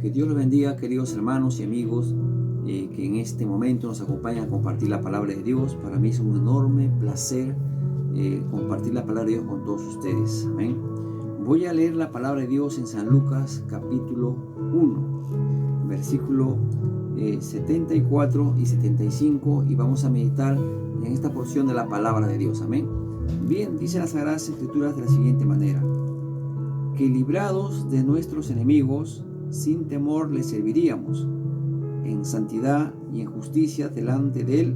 Que Dios los bendiga, queridos hermanos y amigos que en este momento nos acompañan a compartir la palabra de Dios. Para mí es un enorme placer compartir la palabra de Dios con todos ustedes. Amén. Voy a leer la palabra de Dios en San Lucas capítulo 1, versículo 74 y 75, y vamos a meditar en esta porción de la palabra de Dios. Amén. Bien, dice las Sagradas Escrituras de la siguiente manera: que librados de nuestros enemigos, sin temor les serviríamos, en santidad y en justicia delante de Él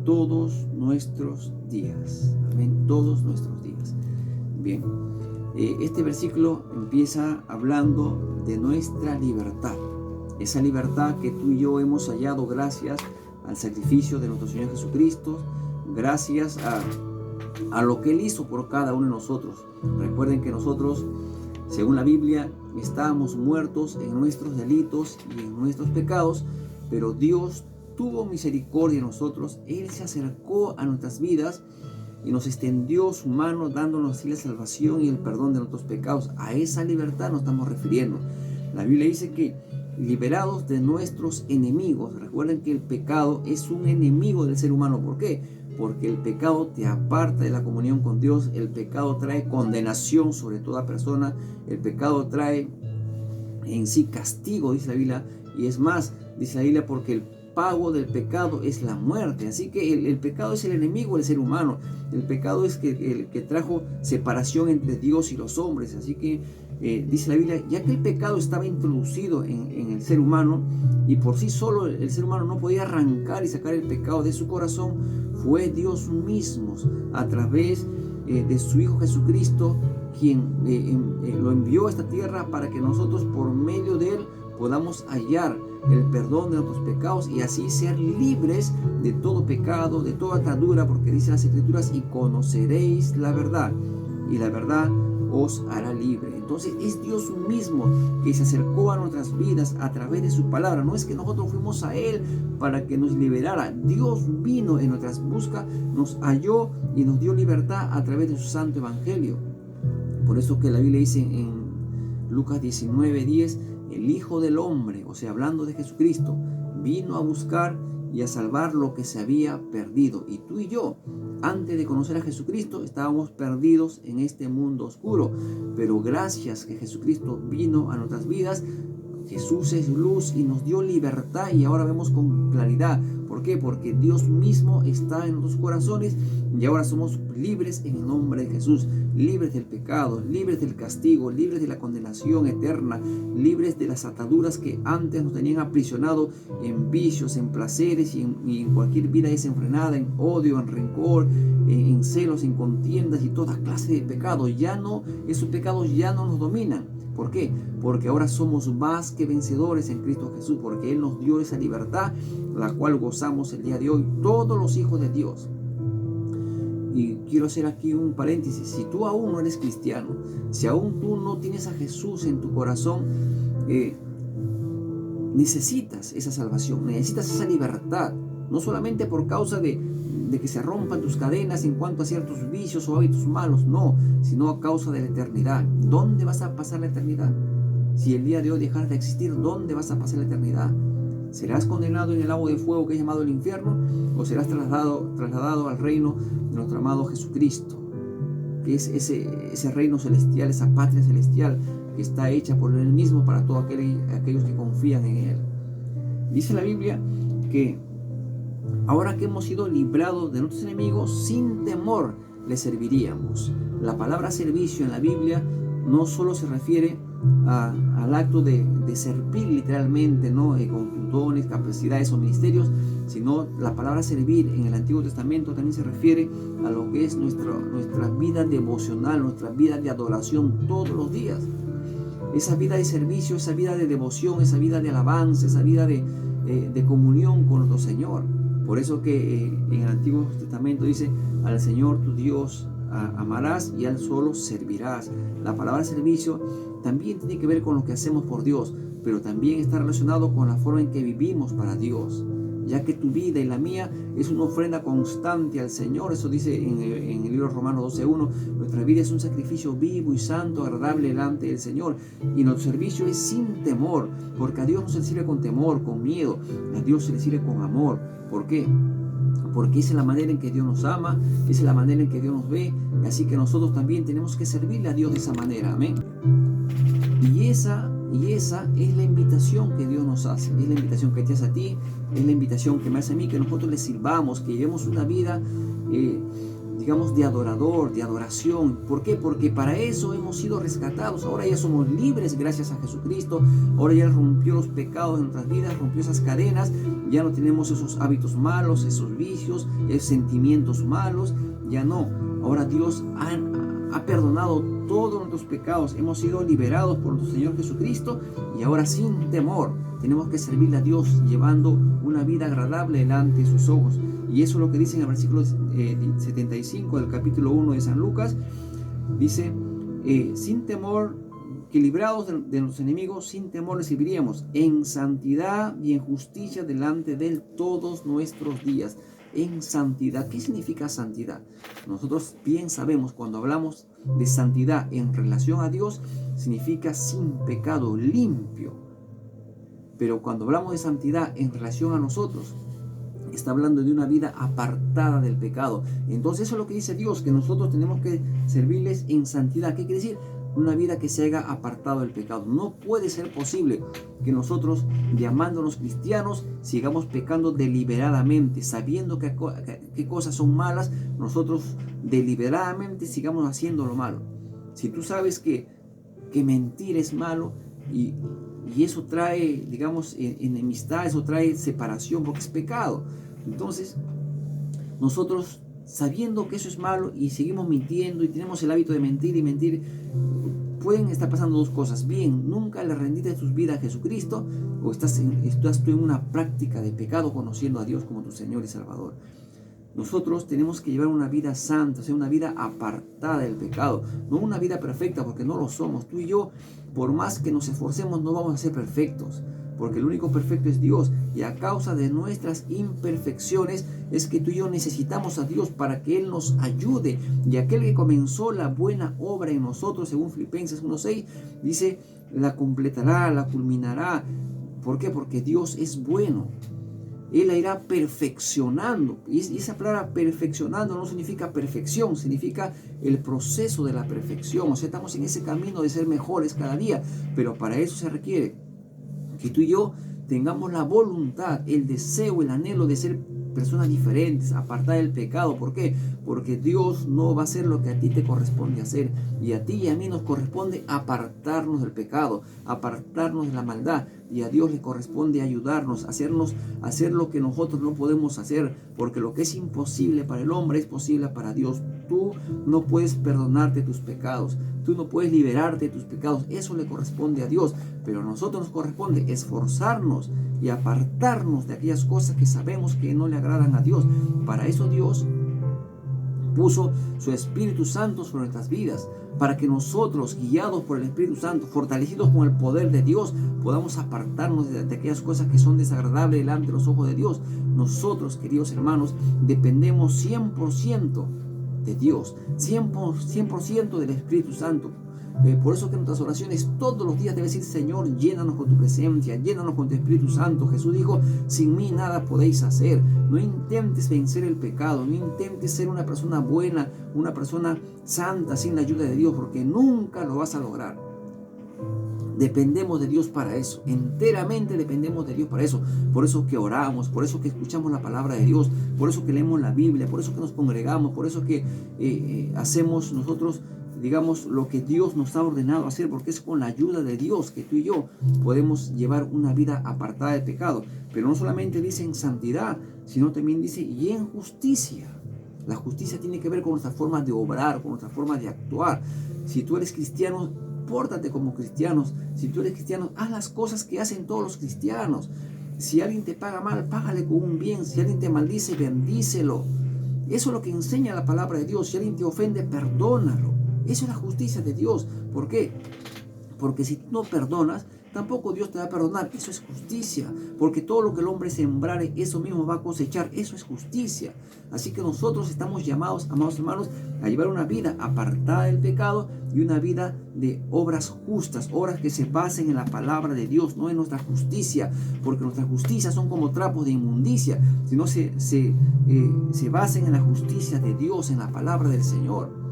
todos nuestros días. Amén, todos nuestros días. Bien, este versículo empieza hablando de nuestra libertad. Esa libertad que tú y yo hemos hallado gracias al sacrificio de nuestro Señor Jesucristo, gracias a lo que Él hizo por cada uno de nosotros. Recuerden que nosotros, según la Biblia, estábamos muertos en nuestros delitos y en nuestros pecados, pero Dios tuvo misericordia de nosotros. Él se acercó a nuestras vidas y nos extendió su mano, dándonos así la salvación y el perdón de nuestros pecados. A esa libertad nos estamos refiriendo. La Biblia dice que liberados de nuestros enemigos. Recuerden que el pecado es un enemigo del ser humano. ¿Por qué? Porque el pecado te aparta de la comunión con Dios. El pecado trae condenación sobre toda persona. El pecado trae en sí castigo, dice la Biblia. Y es más, dice la Biblia, porque el pago del pecado es la muerte. Así que el pecado es el enemigo del ser humano. El pecado es el que trajo separación entre Dios y los hombres. Así que dice la Biblia, ya que el pecado estaba introducido en el ser humano, y por sí solo el ser humano no podía arrancar y sacar el pecado de su corazón, fue Dios mismo, a través de su Hijo Jesucristo, quien lo envió a esta tierra para que nosotros, por medio de Él, podamos hallar el perdón de nuestros pecados y así ser libres de todo pecado, de toda atadura, porque dice las Escrituras: y conoceréis la verdad, y la verdad os hará libre. Entonces es Dios mismo que se acercó a nuestras vidas a través de su palabra. No es que nosotros fuimos a Él para que nos liberara. Dios vino en nuestras buscas, nos halló y nos dio libertad a través de su santo evangelio. Por eso que la Biblia dice en Lucas 19:10, el Hijo del Hombre, o sea, hablando de Jesucristo, vino a buscar y a salvar lo que se había perdido. Y tú y yo, antes de conocer a Jesucristo, estábamos perdidos en este mundo oscuro. Pero gracias que Jesucristo vino a nuestras vidas, Jesús es luz y nos dio libertad, y ahora vemos con claridad. ¿Por qué? Porque Dios mismo está en nuestros corazones y ahora somos libres en el nombre de Jesús, libres del pecado, libres del castigo, libres de la condenación eterna, libres de las ataduras que antes nos tenían aprisionados en vicios, en placeres y en cualquier vida desenfrenada, en odio, en rencor, en celos, en contiendas y toda clase de pecados. Esos pecados ya no nos dominan. ¿Por qué? Porque ahora somos más que vencedores en Cristo Jesús, porque Él nos dio esa libertad, la cual gozamos el día de hoy, todos los hijos de Dios. Y quiero hacer aquí un paréntesis: si tú aún no eres cristiano, si aún tú no tienes a Jesús en tu corazón, necesitas esa salvación, necesitas esa libertad, no solamente por causa de que se rompan tus cadenas en cuanto a ciertos vicios o hábitos malos, no, sino a causa de la eternidad. ¿Dónde vas a pasar la eternidad? Si el día de hoy dejas de existir, ¿dónde vas a pasar la eternidad? ¿Serás condenado en el lago de fuego que es llamado el infierno? ¿O serás trasladado al reino de nuestro amado Jesucristo, que es ese reino celestial, esa patria celestial que está hecha por Él mismo para todos aquellos que confían en Él? Dice la Biblia que ahora que hemos sido librados de nuestros enemigos, sin temor les serviríamos. La palabra servicio en la Biblia no solo se refiere al acto de servir literalmente, ¿no? Con dones, capacidades o ministerios, sino la palabra servir en el Antiguo Testamento también se refiere a lo que es nuestra vida devocional, nuestra vida de adoración todos los días. Esa vida de servicio, esa vida de devoción, esa vida de alabanza, esa vida de comunión con nuestro Señor. Por eso que en el Antiguo Testamento dice: al Señor tu Dios amarás y a Él solo servirás. La palabra servicio también tiene que ver con lo que hacemos por Dios, pero también está relacionado con la forma en que vivimos para Dios. ya que tu vida y la mía es una ofrenda constante al Señor. Eso dice en el libro Romanos 12:1. Nuestra vida es un sacrificio vivo y santo, agradable delante del Señor. Y nuestro servicio es sin temor, porque a Dios no se le sirve con temor, con miedo. A Dios se le sirve con amor. ¿Por qué? Porque esa es la manera en que Dios nos ama, esa es la manera en que Dios nos ve. Así que nosotros también tenemos que servirle a Dios de esa manera. Amén. Y esa es la invitación que Dios nos hace. Es la invitación que te hace a ti, es la invitación que me hace a mí, que nosotros le sirvamos, que llevemos una vida, digamos, de adorador, de adoración. ¿Por qué? Porque para eso hemos sido rescatados. Ahora ya somos libres gracias a Jesucristo. Ahora ya rompió los pecados en nuestras vidas, rompió esas cadenas. Ya no tenemos esos hábitos malos, esos vicios, esos sentimientos malos. Ya no. Ahora Dios ha perdonado todos nuestros pecados. Hemos sido liberados por nuestro Señor Jesucristo. Y ahora sin temor tenemos que servirle a Dios, llevando una vida agradable delante de sus ojos. Y eso es lo que dice en el versículo 75 del capítulo 1 de San Lucas. Dice, sin temor, que librados de los enemigos, sin temor les serviríamos en santidad y en justicia delante de Él todos nuestros días. En santidad. ¿Qué significa santidad? Nosotros bien sabemos, cuando hablamos de santidad en relación a Dios, significa sin pecado, limpio. Pero cuando hablamos de santidad en relación a nosotros, está hablando de una vida apartada del pecado. Entonces eso es lo que dice Dios, que nosotros tenemos que servirles en santidad. ¿Qué quiere decir? Una vida que se haga apartado del pecado. No puede ser posible que nosotros, llamándonos cristianos, sigamos pecando deliberadamente, sabiendo qué cosas son malas, nosotros deliberadamente sigamos haciendo lo malo. Si tú sabes que mentir es malo y eso trae, digamos, enemistad, eso trae separación porque es pecado. Entonces, nosotros, sabiendo que eso es malo y seguimos mintiendo y tenemos el hábito de mentir y mentir, pueden estar pasando dos cosas. Bien, nunca le rendiste tus vidas a Jesucristo, o estás tú en una práctica de pecado conociendo a Dios como tu Señor y Salvador. Nosotros tenemos que llevar una vida santa, o sea, una vida apartada del pecado, no una vida perfecta, porque no lo somos. Tú y yo, por más que nos esforcemos, no vamos a ser perfectos, porque el único perfecto es Dios, y a causa de nuestras imperfecciones es que tú y yo necesitamos a Dios para que Él nos ayude. Y aquel que comenzó la buena obra en nosotros, según Filipenses 1:6, dice, la completará, la culminará. ¿Por qué? Porque Dios es bueno. Él la irá perfeccionando. Y esa palabra perfeccionando no significa perfección, significa el proceso de la perfección. O sea, estamos en ese camino de ser mejores cada día, pero para eso se requiere que tú y yo tengamos la voluntad, el deseo, el anhelo de ser personas diferentes, apartar del pecado. ¿Por qué? Porque Dios no va a hacer lo que a ti te corresponde hacer, y a ti y a mí nos corresponde apartarnos del pecado, apartarnos de la maldad, y a Dios le corresponde ayudarnos, hacer lo que nosotros no podemos hacer, porque lo que es imposible para el hombre es posible para Dios. Tú no puedes perdonarte tus pecados, tú no puedes liberarte de tus pecados, eso le corresponde a Dios, pero a nosotros nos corresponde esforzarnos y apartarnos de aquellas cosas que sabemos que no le agradan a Dios. Para eso Dios puso su Espíritu Santo sobre nuestras vidas, para que nosotros, guiados por el Espíritu Santo, fortalecidos con el poder de Dios, podamos apartarnos de aquellas cosas que son desagradables delante de los ojos de Dios. Nosotros, queridos hermanos, dependemos 100% de Dios, 100% del Espíritu Santo. Por eso que en nuestras oraciones todos los días debe decir: Señor, llénanos con tu presencia, llénanos con tu Espíritu Santo. Jesús dijo: sin mí nada podéis hacer. No intentes vencer el pecado, no intentes ser una persona buena, una persona santa sin la ayuda de Dios, porque nunca lo vas a lograr. Dependemos de Dios para eso, enteramente dependemos de Dios para eso. Por eso que oramos, por eso que escuchamos la palabra de Dios, por eso que leemos la Biblia, por eso que nos congregamos, por eso que hacemos nosotros, digamos, lo que Dios nos ha ordenado hacer, porque es con la ayuda de Dios que tú y yo podemos llevar una vida apartada de pecado. Pero no solamente dice en santidad, sino también dice y en justicia. La justicia tiene que ver con nuestra forma de obrar, con nuestra forma de actuar. Si tú eres cristiano, pórtate como cristianos. Si tú eres cristiano, haz las cosas que hacen todos los cristianos. Si alguien te paga mal, págale con un bien. Si alguien te maldice, bendícelo. Eso es lo que enseña la palabra de Dios. Si alguien te ofende, perdónalo. Eso es la justicia de Dios. ¿Por qué? Porque si tú no perdonas, tampoco Dios te va a perdonar. Eso es justicia. Porque todo lo que el hombre sembrare, eso mismo va a cosechar. Eso es justicia. Así que nosotros estamos llamados, amados hermanos, a llevar una vida apartada del pecado y una vida de obras justas. Obras que se basen en la palabra de Dios, no en nuestra justicia. Porque nuestras justicias son como trapos de inmundicia. Sino se basen en la justicia de Dios, en la palabra del Señor.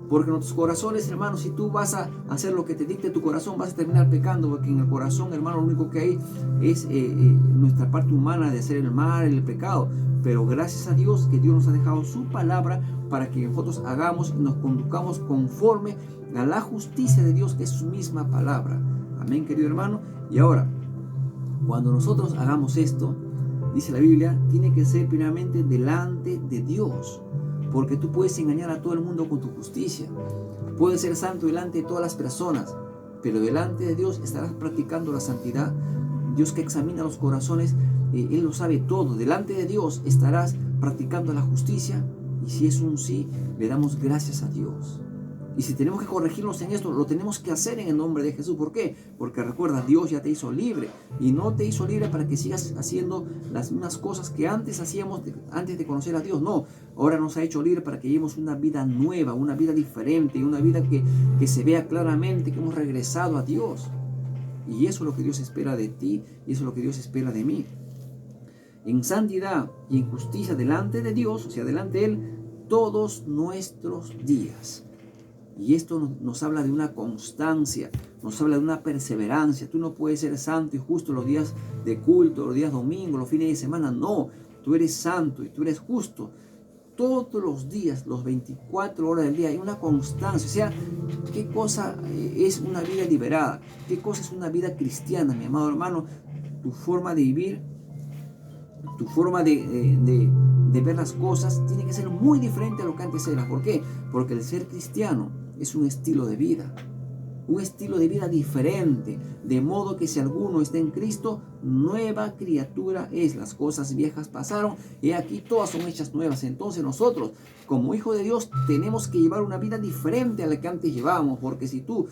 Porque en nuestros corazones, hermanos, si tú vas a hacer lo que te dicte tu corazón, vas a terminar pecando, porque en el corazón, hermano, lo único que hay es nuestra parte humana de hacer el mal, el pecado. Pero gracias a Dios que Dios nos ha dejado su palabra para que nosotros hagamos y nos conduzcamos conforme a la justicia de Dios, que es su misma palabra. Amén, querido hermano. Y ahora, cuando nosotros hagamos esto, dice la Biblia, tiene que ser primeramente delante de Dios. Porque tú puedes engañar a todo el mundo con tu justicia. Puedes ser santo delante de todas las personas, pero delante de Dios estarás practicando la santidad. Dios que examina los corazones, Él lo sabe todo. Delante de Dios estarás practicando la justicia, y si es un sí, le damos gracias a Dios. Y si tenemos que corregirnos en esto, lo tenemos que hacer en el nombre de Jesús. ¿Por qué? Porque recuerda, Dios ya te hizo libre. Y no te hizo libre para que sigas haciendo las mismas cosas que antes hacíamos, antes de conocer a Dios. No, ahora nos ha hecho libre para que llevemos una vida nueva, una vida diferente, una vida que se vea claramente que hemos regresado a Dios. Y eso es lo que Dios espera de ti, y eso es lo que Dios espera de mí. En santidad y en justicia delante de Dios, o sea, delante de Él, todos nuestros días. Y esto nos habla de una constancia, nos habla de una perseverancia. Tú no puedes ser santo y justo los días de culto, los días domingos, los fines de semana. No, tú eres santo y tú eres justo todos los días, los 24 horas del día. Hay una constancia. O sea, ¿qué cosa es una vida liberada? ¿Qué cosa es una vida cristiana, mi amado hermano? Tu forma de vivir, tu forma de ver las cosas tiene que ser muy diferente a lo que antes era. ¿Por qué? Porque el ser cristiano es un estilo de vida diferente, de modo que si alguno está en Cristo, nueva criatura es. Las cosas viejas pasaron y aquí todas son hechas nuevas. Entonces nosotros, como hijos de Dios, tenemos que llevar una vida diferente a la que antes llevábamos, porque si tú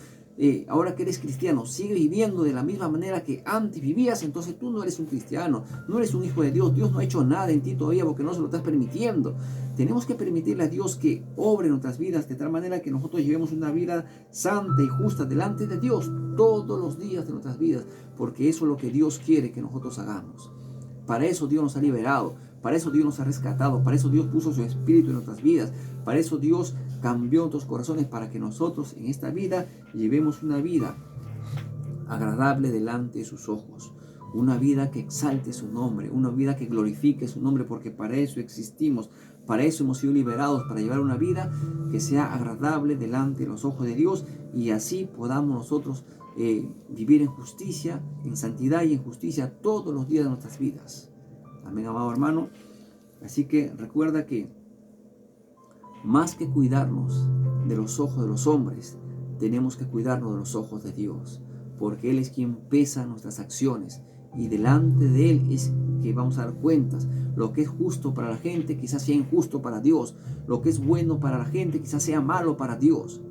ahora que eres cristiano, sigue viviendo de la misma manera que antes vivías, entonces tú no eres un cristiano, no eres un hijo de Dios. Dios no ha hecho nada en ti todavía porque no se lo estás permitiendo. Tenemos que permitirle a Dios que obre en nuestras vidas de tal manera que nosotros llevemos una vida santa y justa delante de Dios todos los días de nuestras vidas, porque eso es lo que Dios quiere que nosotros hagamos. Para eso Dios nos ha liberado, para eso Dios nos ha rescatado, para eso Dios puso su Espíritu en nuestras vidas, para eso Dios cambió nuestros corazones, para que nosotros en esta vida llevemos una vida agradable delante de sus ojos, una vida que exalte su nombre, una vida que glorifique su nombre, porque para eso existimos, para eso hemos sido liberados, para llevar una vida que sea agradable delante de los ojos de Dios, y así podamos nosotros vivir en justicia, en santidad y en justicia todos los días de nuestras vidas. Amén, amado hermano. Así que recuerda que más que cuidarnos de los ojos de los hombres, tenemos que cuidarnos de los ojos de Dios, porque Él es quien pesa nuestras acciones, y delante de Él es que vamos a dar cuentas. Lo que es justo para la gente quizás sea injusto para Dios, lo que es bueno para la gente quizás sea malo para Dios,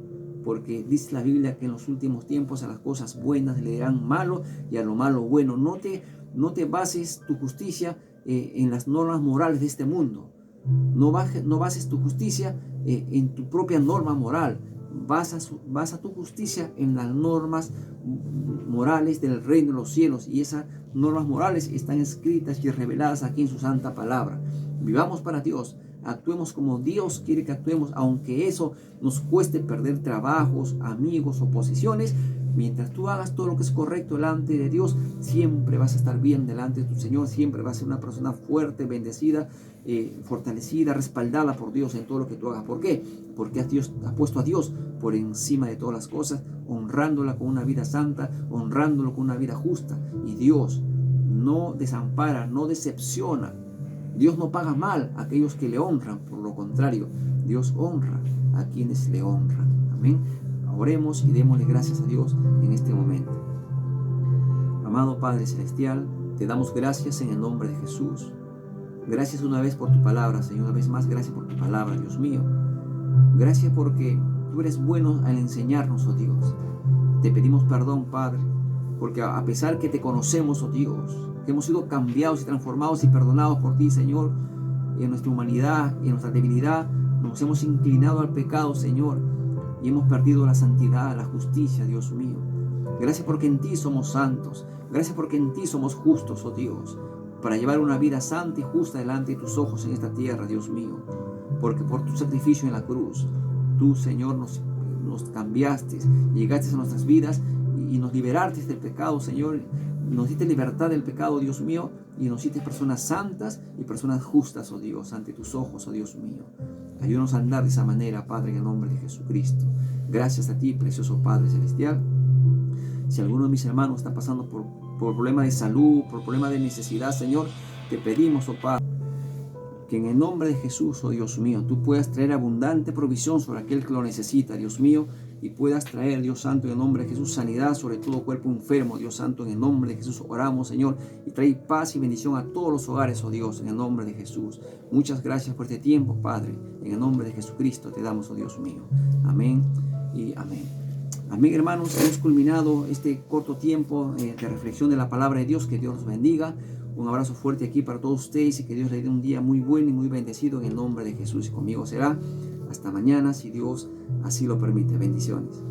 porque dice la Biblia que en los últimos tiempos a las cosas buenas le dirán malo y a lo malo bueno. No te bases tu justicia en las normas morales de este mundo. No bases tu justicia en tu propia norma moral. Basa tu justicia en las normas morales del reino de los cielos, y esas normas morales están escritas y reveladas aquí en su santa palabra. Vivamos para Dios, actuemos como Dios quiere que actuemos, aunque eso nos cueste perder trabajos, amigos o posiciones. Mientras tú hagas todo lo que es correcto delante de Dios, siempre vas a estar bien delante de tu Señor, siempre vas a ser una persona fuerte, bendecida, fortalecida, respaldada por Dios en todo lo que tú hagas. ¿Por qué? Porque has puesto a Dios por encima de todas las cosas, honrándola con una vida santa, honrándolo con una vida justa. Y Dios no desampara, no decepciona. Dios no paga mal a aquellos que le honran, por lo contrario, Dios honra a quienes le honran. Amén. Oremos y démosle gracias a Dios en este momento. Amado Padre Celestial, te damos gracias en el nombre de Jesús. Gracias una vez por tu palabra, Señor. Una vez más, gracias por tu palabra, Dios mío. Gracias porque tú eres bueno al enseñarnos, oh Dios. Te pedimos perdón, Padre, porque a pesar que te conocemos, oh Dios, que hemos sido cambiados y transformados y perdonados por ti, Señor, en nuestra humanidad y en nuestra debilidad, nos hemos inclinado al pecado, Señor, y hemos perdido la santidad, la justicia, Dios mío. Gracias porque en ti somos santos. Gracias porque en ti somos justos, oh Dios, para llevar una vida santa y justa delante de tus ojos en esta tierra, Dios mío. Porque por tu sacrificio en la cruz, tú, Señor, nos cambiaste, llegaste a nuestras vidas y nos liberaste del pecado, Señor. Nos diste libertad del pecado, Dios mío, y nos hiciste personas santas y personas justas, oh Dios, ante tus ojos, oh Dios mío. Ayúdanos a andar de esa manera, Padre, en el nombre de Jesucristo. Gracias a ti, precioso Padre Celestial. Si alguno de mis hermanos está pasando por problemas de salud, por problemas de necesidad, Señor, te pedimos, oh Padre, que en el nombre de Jesús, oh Dios mío, tú puedas traer abundante provisión sobre aquel que lo necesita, Dios mío, y puedas traer, Dios Santo, en el nombre de Jesús, sanidad sobre todo cuerpo enfermo, Dios Santo, en el nombre de Jesús oramos, Señor, y trae paz y bendición a todos los hogares, oh Dios, en el nombre de Jesús. Muchas gracias por este tiempo, Padre, en el nombre de Jesucristo te damos, oh Dios mío. Amén y amén. Amén, hermanos, hemos culminado este corto tiempo de reflexión de la palabra de Dios. Que Dios los bendiga. Un abrazo fuerte aquí para todos ustedes y que Dios les dé un día muy bueno y muy bendecido en el nombre de Jesús. Y conmigo será hasta mañana, si Dios así lo permite. Bendiciones.